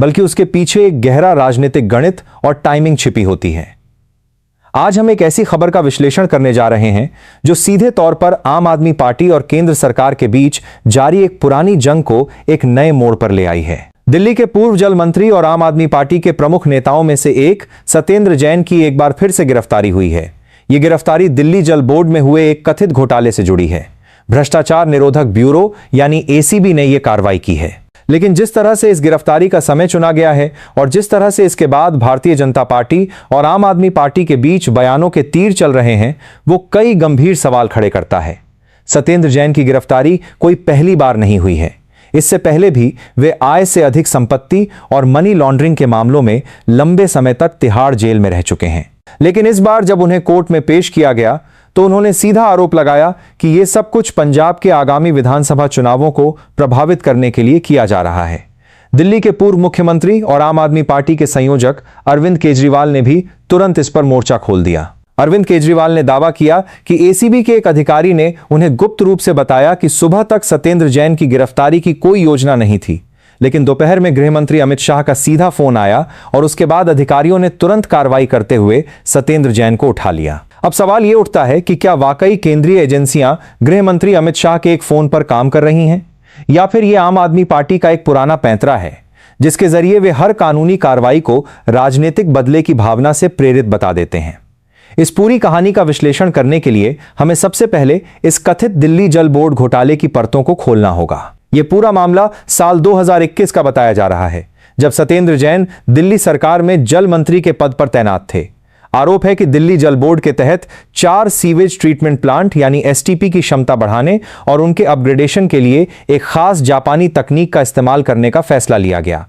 बल्कि उसके पीछे एक गहरा राजनीतिक गणित और टाइमिंग छिपी होती है। आज हम एक ऐसी खबर का विश्लेषण करने जा रहे हैं जो सीधे तौर पर आम आदमी पार्टी और केंद्र सरकार के बीच जारी एक पुरानी जंग को एक नए मोड़ पर ले आई है। दिल्ली के पूर्व जल मंत्री और आम आदमी पार्टी के प्रमुख नेताओं में से एक सत्येंद्र जैन की एक बार फिर से गिरफ्तारी हुई है। यह गिरफ्तारी दिल्ली जल बोर्ड में हुए एक कथित घोटाले से जुड़ी है। भ्रष्टाचार निरोधक ब्यूरो यानी एसीबी ने यह कार्रवाई की है। लेकिन जिस तरह से इस गिरफ्तारी का समय चुना गया है और जिस तरह से इसके बाद भारतीय जनता पार्टी और आम आदमी पार्टी के बीच बयानों के तीर चल रहे हैं, वो कई गंभीर सवाल खड़े करता है। सत्येंद्र जैन की गिरफ्तारी कोई पहली बार नहीं हुई है। इससे पहले भी वे आय से अधिक संपत्ति और मनी लॉन्ड्रिंग के मामलों में लंबे समय तक तिहाड़ जेल में रह चुके हैं। लेकिन इस बार जब उन्हें कोर्ट में पेश किया गया तो उन्होंने सीधा आरोप लगाया कि यह सब कुछ पंजाब के आगामी विधानसभा चुनावों को प्रभावित करने के लिए किया जा रहा है। दिल्ली के पूर्व मुख्यमंत्री और आम आदमी पार्टी के संयोजक अरविंद केजरीवाल ने भी तुरंत इस पर मोर्चा खोल दिया। अरविंद केजरीवाल ने दावा किया कि एसीबी के एक अधिकारी ने उन्हें गुप्त रूप से बताया कि सुबह तक सत्येंद्र जैन की गिरफ्तारी की कोई योजना नहीं थी, लेकिन दोपहर में गृह मंत्री अमित शाह का सीधा फोन आया और उसके बाद अधिकारियों ने तुरंत कार्रवाई करते हुए सत्येंद्र जैन को उठा लिया। अब सवाल यह उठता है कि क्या वाकई केंद्रीय एजेंसियां गृह मंत्री अमित शाह के एक फोन पर काम कर रही हैं, या फिर यह आम आदमी पार्टी का एक पुराना पैंतरा है जिसके जरिए वे हर कानूनी कार्रवाई को राजनीतिक बदले की भावना से प्रेरित बता देते हैं। इस पूरी कहानी का विश्लेषण करने के लिए हमें सबसे पहले इस कथित दिल्ली जल बोर्ड घोटाले की परतों को खोलना होगा। यह पूरा मामला साल 2021 का बताया जा रहा है, जब सत्येंद्र जैन दिल्ली सरकार में जल मंत्री के पद पर तैनात थे। आरोप है कि दिल्ली जल बोर्ड के तहत 4 सीवेज ट्रीटमेंट प्लांट यानी एसटीपी की क्षमता बढ़ाने और उनके अपग्रेडेशन के लिए एक खास जापानी तकनीक का इस्तेमाल करने का फैसला लिया गया।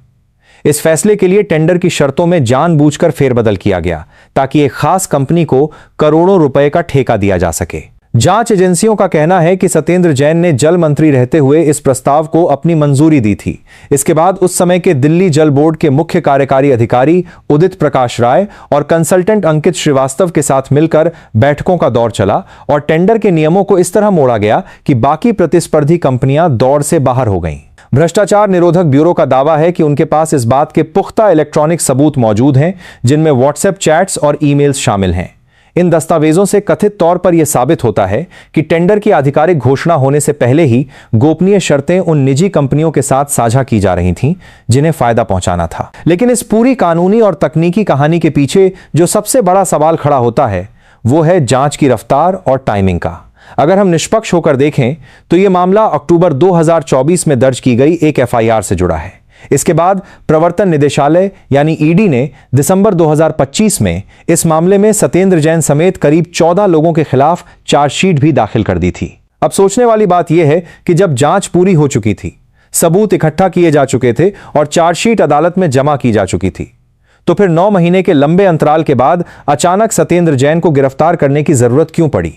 इस फैसले के लिए टेंडर की शर्तों में जानबूझकर फेरबदल किया गया ताकि एक खास कंपनी को करोड़ों रुपए का ठेका दिया जा सके। जांच एजेंसियों का कहना है कि सत्येंद्र जैन ने जल मंत्री रहते हुए इस प्रस्ताव को अपनी मंजूरी दी थी। इसके बाद उस समय के दिल्ली जल बोर्ड के मुख्य कार्यकारी अधिकारी उदित प्रकाश राय और कंसल्टेंट अंकित श्रीवास्तव के साथ मिलकर बैठकों का दौर चला और टेंडर के नियमों को इस तरह मोड़ा गया कि बाकी प्रतिस्पर्धी कंपनियां दौड़ से बाहर हो गईं। भ्रष्टाचार निरोधक ब्यूरो का दावा है कि उनके पास इस बात के पुख्ता इलेक्ट्रॉनिक सबूत मौजूद हैं, जिनमें व्हाट्सएप चैट्स और ईमेल्स शामिल हैं। इन दस्तावेजों से कथित तौर पर यह साबित होता है कि टेंडर की आधिकारिक घोषणा होने से पहले ही गोपनीय शर्तें उन निजी कंपनियों के साथ साझा की जा रही थीं, जिन्हें फायदा पहुंचाना था। लेकिन इस पूरी कानूनी और तकनीकी कहानी के पीछे जो सबसे बड़ा सवाल खड़ा होता है, वो है जांच की रफ्तार और टाइमिंग का। अगर हम निष्पक्ष होकर देखें तो यह मामला अक्टूबर 2024 में दर्ज की गई एक एफआईआर से जुड़ा है। इसके बाद प्रवर्तन निदेशालय यानी ईडी ने दिसंबर 2025 में इस मामले में सत्येंद्र जैन समेत करीब 14 लोगों के खिलाफ चार्जशीट भी दाखिल कर दी थी। अब सोचने वाली बात यह है कि जब जांच पूरी हो चुकी थी, सबूत इकट्ठा किए जा चुके थे और चार्जशीट अदालत में जमा की जा चुकी थी, तो फिर 9 महीने के लंबे अंतराल के बाद अचानक सत्येंद्र जैन को गिरफ्तार करने की जरूरत क्यों पड़ी?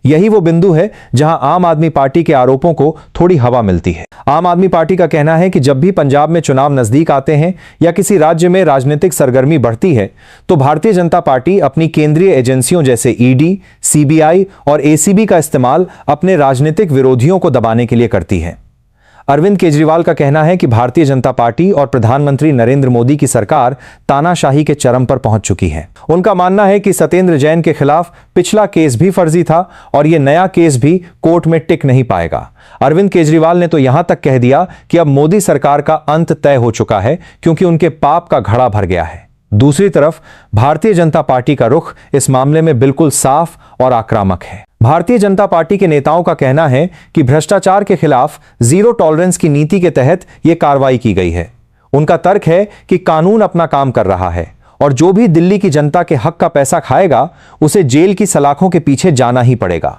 यही वो बिंदु है जहां आम आदमी पार्टी के आरोपों को थोड़ी हवा मिलती है। आम आदमी पार्टी का कहना है कि जब भी पंजाब में चुनाव नजदीक आते हैं या किसी राज्य में राजनीतिक सरगर्मी बढ़ती है, तो भारतीय जनता पार्टी अपनी केंद्रीय एजेंसियों जैसे ईडी, सीबीआई और एसीबी का इस्तेमाल अपने राजनीतिक विरोधियों को दबाने के लिए करती है। अरविंद केजरीवाल का कहना है कि भारतीय जनता पार्टी और प्रधानमंत्री नरेंद्र मोदी की सरकार तानाशाही के चरम पर पहुंच चुकी है। उनका मानना है कि सत्येंद्र जैन के खिलाफ पिछला केस भी फर्जी था और यह नया केस भी कोर्ट में टिक नहीं पाएगा। अरविंद केजरीवाल ने तो यहां तक कह दिया कि अब मोदी सरकार का अंत तय हो चुका है, क्योंकि उनके पाप का घड़ा भर गया है। दूसरी तरफ भारतीय जनता पार्टी का रुख इस मामले में बिल्कुल साफ और आक्रामक है। भारतीय जनता पार्टी के नेताओं का कहना है कि भ्रष्टाचार के खिलाफ जीरो टॉलरेंस की नीति के तहत यह कार्रवाई की गई है। उनका तर्क है कि कानून अपना काम कर रहा है और जो भी दिल्ली की जनता के हक का पैसा खाएगा, उसे जेल की सलाखों के पीछे जाना ही पड़ेगा।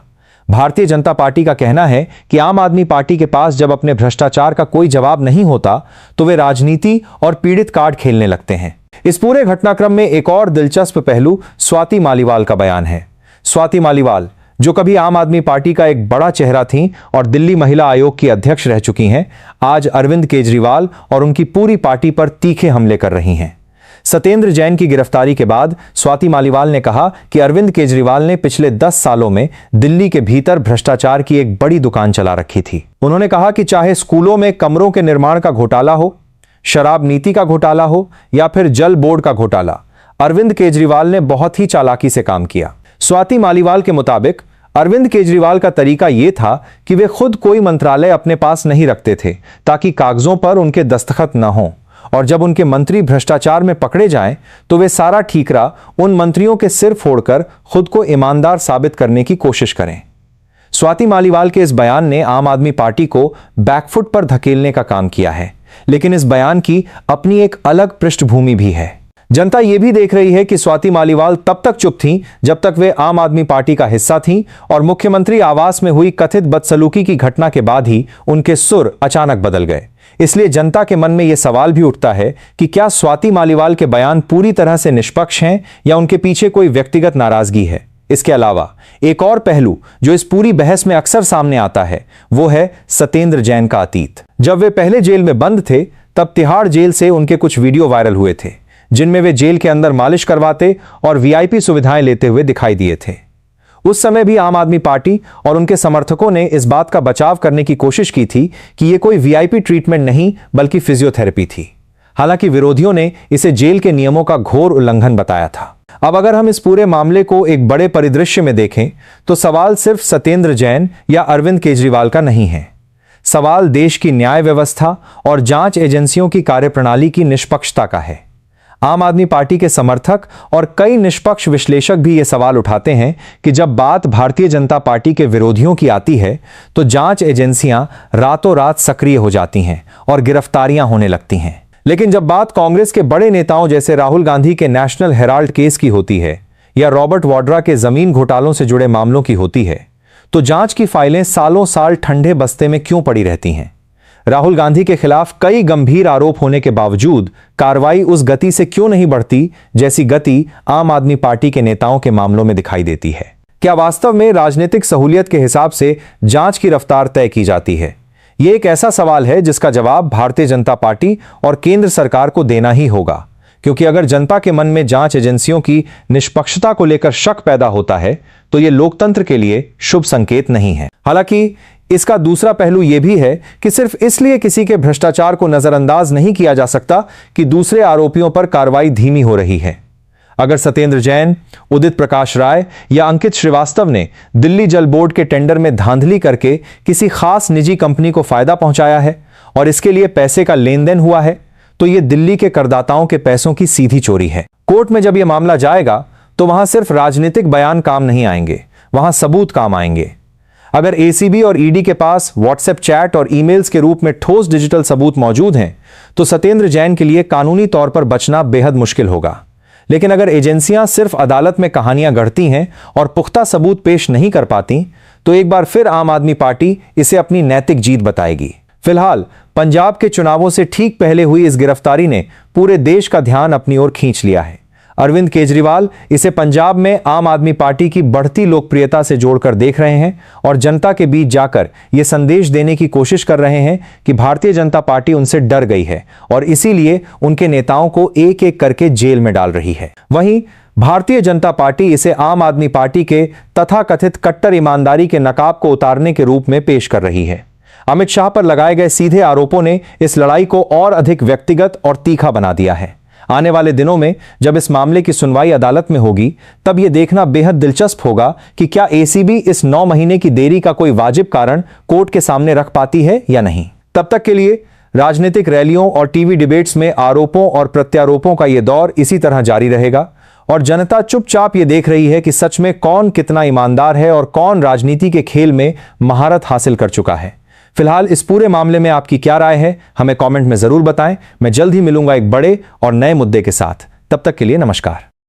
भारतीय जनता पार्टी का कहना है कि आम आदमी पार्टी के पास जब अपने भ्रष्टाचार का कोई जवाब नहीं होता, तो वे राजनीति और पीड़ित कार्ड खेलने लगते हैं। इस पूरे घटनाक्रम में एक और दिलचस्प पहलू स्वाति मालीवाल का बयान है। स्वाति मालीवाल, जो कभी आम आदमी पार्टी का एक बड़ा चेहरा थीं और दिल्ली महिला आयोग की अध्यक्ष रह चुकी हैं, आज अरविंद केजरीवाल और उनकी पूरी पार्टी पर तीखे हमले कर रही हैं। सत्येंद्र जैन की गिरफ्तारी के बाद स्वाति मालीवाल ने कहा कि अरविंद केजरीवाल ने पिछले 10 सालों में दिल्ली के भीतर भ्रष्टाचार की एक बड़ी दुकान चला रखी थी। उन्होंने कहा कि चाहे स्कूलों में कमरों के निर्माण का घोटाला हो, शराब नीति का घोटाला हो या फिर जल बोर्ड का घोटाला, अरविंद केजरीवाल ने बहुत ही चालाकी से काम किया। स्वाति मालीवाल के मुताबिक अरविंद केजरीवाल का तरीका यह था कि वे खुद कोई मंत्रालय अपने पास नहीं रखते थे ताकि कागजों पर उनके दस्तखत न हों, और जब उनके मंत्री भ्रष्टाचार में पकड़े जाएं तो वे सारा ठीकरा उन मंत्रियों के सिर फोड़कर खुद को ईमानदार साबित करने की कोशिश करें। स्वाति मालीवाल के इस बयान ने आम आदमी पार्टी को बैकफुट पर धकेलने का काम किया है, लेकिन इस बयान की अपनी एक अलग पृष्ठभूमि भी है। जनता यह भी देख रही है कि स्वाति मालीवाल तब तक चुप थीं जब तक वे आम आदमी पार्टी का हिस्सा थीं, और मुख्यमंत्री आवास में हुई कथित बदसलूकी की घटना के बाद ही उनके सुर अचानक बदल गए। इसलिए जनता के मन में यह सवाल भी उठता है कि क्या स्वाति मालीवाल के बयान पूरी तरह से निष्पक्ष हैं या उनके पीछे कोई व्यक्तिगत नाराजगी है। इसके अलावा एक और पहलू जो इस पूरी बहस में अक्सर सामने आता है वो है सत्येंद्र जैन का अतीत। जब वे पहले जेल में बंद थे तब तिहाड़ जेल से उनके कुछ वीडियो वायरल हुए थे जिनमें वे जेल के अंदर मालिश करवाते और वीआईपी सुविधाएं लेते हुए दिखाई दिए थे। उस समय भी आम आदमी पार्टी और उनके समर्थकों ने इस बात का बचाव करने की कोशिश की थी कि यह कोई वीआईपी ट्रीटमेंट नहीं बल्कि फिजियोथेरेपी थी। हालांकि विरोधियों ने इसे जेल के नियमों का घोर उल्लंघन बताया था। अब अगर हम इस पूरे मामले को एक बड़े परिदृश्य में देखें तो सवाल सिर्फ सत्येंद्र जैन या अरविंद केजरीवाल का नहीं है। सवाल देश की न्याय व्यवस्था और जांच एजेंसियों की कार्यप्रणाली की निष्पक्षता का है। आम आदमी पार्टी के समर्थक और कई निष्पक्ष विश्लेषक भी ये सवाल उठाते हैं कि जब बात भारतीय जनता पार्टी के विरोधियों की आती है तो जांच एजेंसियां रातों रात सक्रिय हो जाती हैं और गिरफ्तारियां होने लगती हैं। लेकिन जब बात कांग्रेस के बड़े नेताओं जैसे राहुल गांधी के नेशनल हेराल्ड केस की होती है या रॉबर्ट वाड्रा के जमीन घोटालों से जुड़े मामलों की होती है तो जांच की फाइलें सालों साल ठंडे बस्ते में क्यों पड़ी रहती हैं। राहुल गांधी के खिलाफ कई गंभीर आरोप होने के बावजूद कार्रवाई उस गति से क्यों नहीं बढ़ती जैसी गति आम आदमी पार्टी के नेताओं के मामलों में दिखाई देती है। क्या वास्तव में राजनीतिक सहूलियत के हिसाब से जांच की रफ्तार तय की जाती है? यह एक ऐसा सवाल है जिसका जवाब भारतीय जनता पार्टी और केंद्र सरकार को देना ही होगा, क्योंकि अगर जनता के मन में जांच एजेंसियों की निष्पक्षता को लेकर शक पैदा होता है तो यह लोकतंत्र के लिए शुभ संकेत नहीं है। हालांकि इसका दूसरा पहलू यह भी है कि सिर्फ इसलिए किसी के भ्रष्टाचार को नजरअंदाज नहीं किया जा सकता कि दूसरे आरोपियों पर कार्रवाई धीमी हो रही है। अगर सत्येंद्र जैन, उदित प्रकाश राय या अंकित श्रीवास्तव ने दिल्ली जल बोर्ड के टेंडर में धांधली करके किसी खास निजी कंपनी को फायदा पहुंचाया है और इसके लिए पैसे का लेन देन हुआ है तो यह दिल्ली के करदाताओं के पैसों की सीधी चोरी है। कोर्ट में जब यह मामला जाएगा तो वहां सिर्फ राजनीतिक बयान काम नहीं आएंगे, वहां सबूत काम आएंगे। अगर एसीबी और ईडी के पास व्हाट्सएप चैट और ईमेल्स के रूप में ठोस डिजिटल सबूत मौजूद हैं तो सत्येंद्र जैन के लिए कानूनी तौर पर बचना बेहद मुश्किल होगा। लेकिन अगर एजेंसियां सिर्फ अदालत में कहानियां गढ़ती हैं और पुख्ता सबूत पेश नहीं कर पाती तो एक बार फिर आम आदमी पार्टी इसे अपनी नैतिक जीत बताएगी। फिलहाल पंजाब के चुनावों से ठीक पहले हुई इस गिरफ्तारी ने पूरे देश का ध्यान अपनी ओर खींच लिया है। अरविंद केजरीवाल इसे पंजाब में आम आदमी पार्टी की बढ़ती लोकप्रियता से जोड़कर देख रहे हैं और जनता के बीच जाकर यह संदेश देने की कोशिश कर रहे हैं कि भारतीय जनता पार्टी उनसे डर गई है और इसीलिए उनके नेताओं को एक एक करके जेल में डाल रही है। वहीं भारतीय जनता पार्टी इसे आम आदमी पार्टी के तथाकथित कट्टर ईमानदारी के नकाब को उतारने के रूप में पेश कर रही है। अमित शाह पर लगाए गए सीधे आरोपों ने इस लड़ाई को और अधिक व्यक्तिगत और तीखा बना दिया है। आने वाले दिनों में जब इस मामले की सुनवाई अदालत में होगी तब यह देखना बेहद दिलचस्प होगा कि क्या एसीबी इस 9 महीने की देरी का कोई वाजिब कारण कोर्ट के सामने रख पाती है या नहीं। तब तक के लिए राजनीतिक रैलियों और टीवी डिबेट्स में आरोपों और प्रत्यारोपों का यह दौर इसी तरह जारी रहेगा और जनता चुपचाप ये देख रही है कि सच में कौन कितना ईमानदार है और कौन राजनीति के खेल में महारत हासिल कर चुका है। फिलहाल इस पूरे मामले में आपकी क्या राय है हमें कमेंट में जरूर बताएं। मैं जल्द ही मिलूंगा एक बड़े और नए मुद्दे के साथ। तब तक के लिए नमस्कार।